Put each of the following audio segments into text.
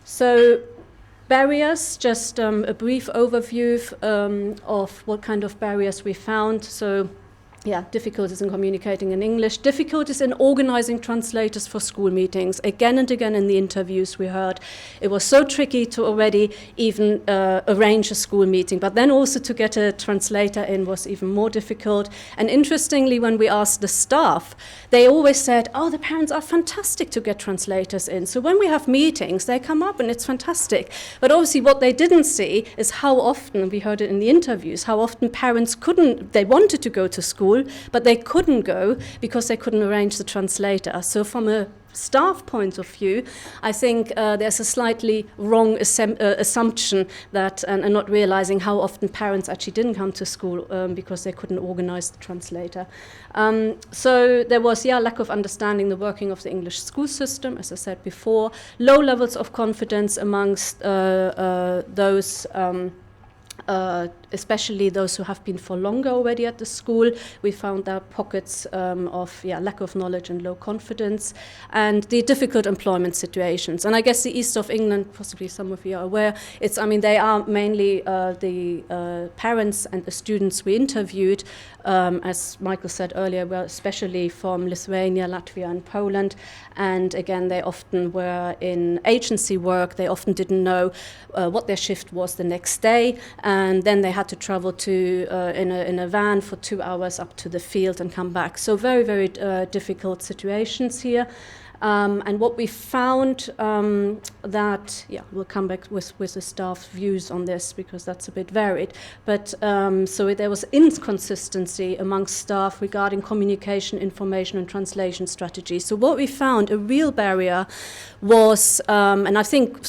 So barriers, just a brief overview of what kind of barriers we found. So yeah, difficulties in communicating in English, difficulties in organizing translators for school meetings. Again and again in the interviews we heard, it was so tricky to already even arrange a school meeting, but then also to get a translator in was even more difficult. And interestingly, when we asked the staff, they always said, oh, the parents are fantastic to get translators in. So when we have meetings, they come up and it's fantastic. But obviously what they didn't see is how often, we heard it in the interviews, how often parents they wanted to go to school, but they couldn't go because they couldn't arrange the translator. So from a staff point of view, I think there's a slightly wrong assumption that, and not realizing how often parents actually didn't come to school because they couldn't organize the translator. So there was, lack of understanding the working of the English school system, as I said before, low levels of confidence amongst those especially those who have been for longer already at the school. We found there pockets of lack of knowledge and low confidence, and the difficult employment situations. And I guess the east of England, possibly some of you are aware, they are mainly the parents and the students we interviewed, as Michael said earlier, were especially from Lithuania, Latvia and Poland. And again, they often were in agency work. They often didn't know what their shift was the next day, and then they had to travel to in a van for 2 hours up to the field and come back. So very, very difficult situations here. And what we found that, we'll come back with the staff views on this because that's a bit varied. But so there was inconsistency amongst staff regarding communication, information and translation strategies. So what we found, a real barrier was, and I think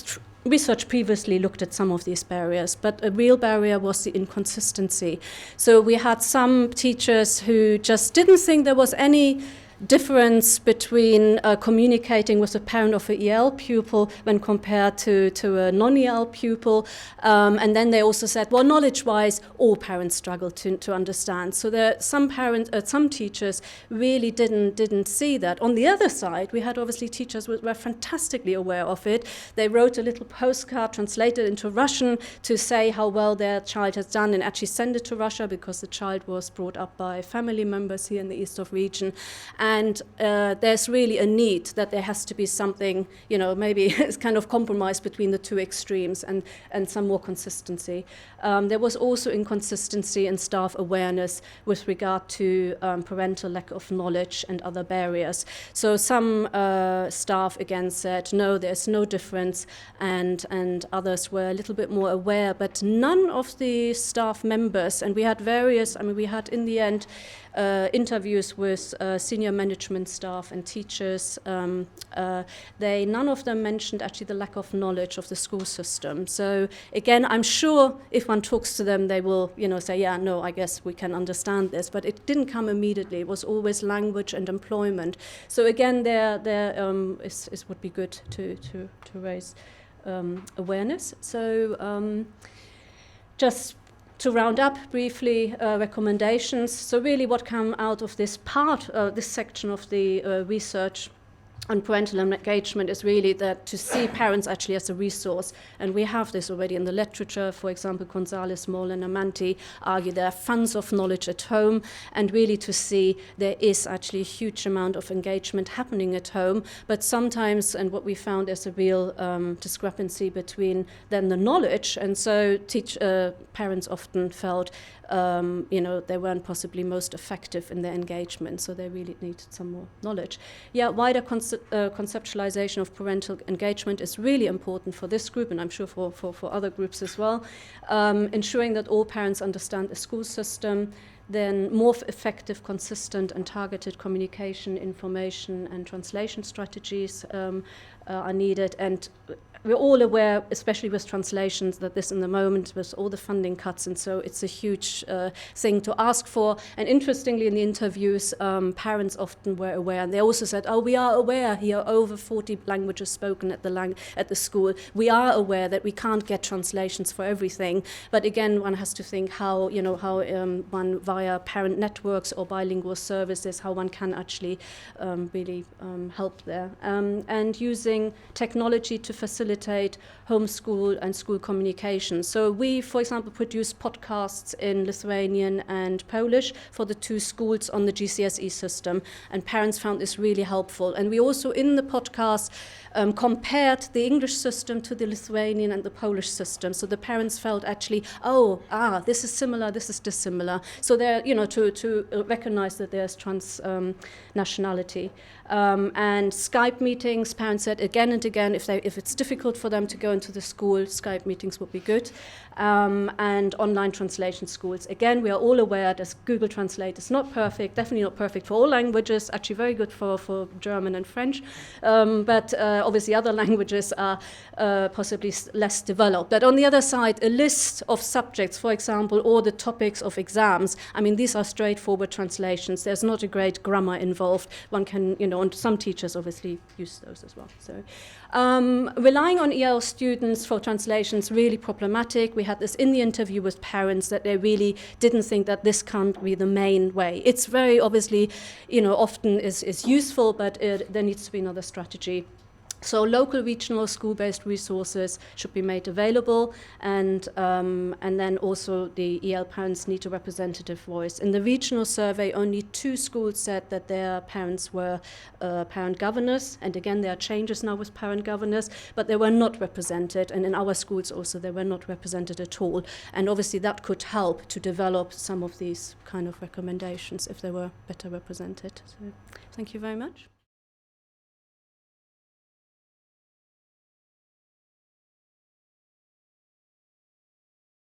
research previously looked at some of these barriers, but a real barrier was the inconsistency. So we had some teachers who just didn't think there was any difference between communicating with a parent of an EL pupil when compared to a non-EL pupil. And then they also said, well, knowledge-wise, all parents struggle to understand. So there some teachers really didn't see that. On the other side, we had obviously teachers who were fantastically aware of it. They wrote a little postcard translated into Russian to say how well their child has done and actually send it to Russia because the child was brought up by family members here in the east of region. And there's really a need that there has to be something, maybe it's kind of compromise between the two extremes and some more consistency. There was also inconsistency in staff awareness with regard to parental lack of knowledge and other barriers. So some staff again said, no, there's no difference, and others were a little bit more aware, but none of the staff members, and we had we had in the end interviews with senior management staff and teachers, none of them mentioned actually the lack of knowledge of the school system. So again, I'm sure if one talks to them, they will, say, yeah, no, I guess we can understand this, but it didn't come immediately. It was always language and employment. So again, there would be good to raise awareness. So just to round up briefly, recommendations. So really what came out of this this section of the research on parental engagement is really that to see parents actually as a resource. And we have this already in the literature. For example, Gonzalez, Moll and Amanti argue there are funds of knowledge at home, and really to see there is actually a huge amount of engagement happening at home. But sometimes, and what we found is a real discrepancy between then the knowledge, and so parents often felt they weren't possibly most effective in their engagement, so they really needed some more knowledge. Wider conceptualization of parental engagement is really important for this group, and I'm sure for other groups as well. Ensuring that all parents understand the school system, then more effective, consistent and targeted communication, information and translation strategies are needed. And we're all aware, especially with translations, that this in the moment with all the funding cuts, and so it's a huge thing to ask for. And interestingly, in the interviews, parents often were aware, and they also said, "Oh, we are aware here over 40 languages spoken at the school. We are aware that we can't get translations for everything, but again, one has to think how one via parent networks or bilingual services, how one can actually really help there, and using using technology to facilitate homeschool and school communication. So we, for example, produce podcasts in Lithuanian and Polish for the 2 schools on the GCSE system, and parents found this really helpful. And we also, in the podcast, compared the English system to the Lithuanian and the Polish system. So the parents felt actually, this is similar, this is dissimilar. So they're, to recognize that there's nationality. And Skype meetings, parents said again and again, if it's difficult for them to go into the school, Skype meetings would be good. And online translation schools. Again, we are all aware that Google Translate is not perfect, definitely not perfect for all languages, actually very good for German and French. But obviously other languages are possibly less developed. But on the other side, a list of subjects, for example, or the topics of exams, I mean, these are straightforward translations. There's not a great grammar involved. One can, and some teachers obviously use those as well. So relying on EL students for translations really problematic. We had this in the interview with parents that they really didn't think that this can't be the main way. It's very obviously, often is useful, but there needs to be another strategy. So local, regional, school-based resources should be made available, and then also the EL parents need a representative voice. In the regional survey, only 2 schools said that their parents were parent governors, and again, there are changes now with parent governors, but they were not represented, and in our schools also, they were not represented at all. And obviously that could help to develop some of these kind of recommendations if they were better represented. So thank you very much.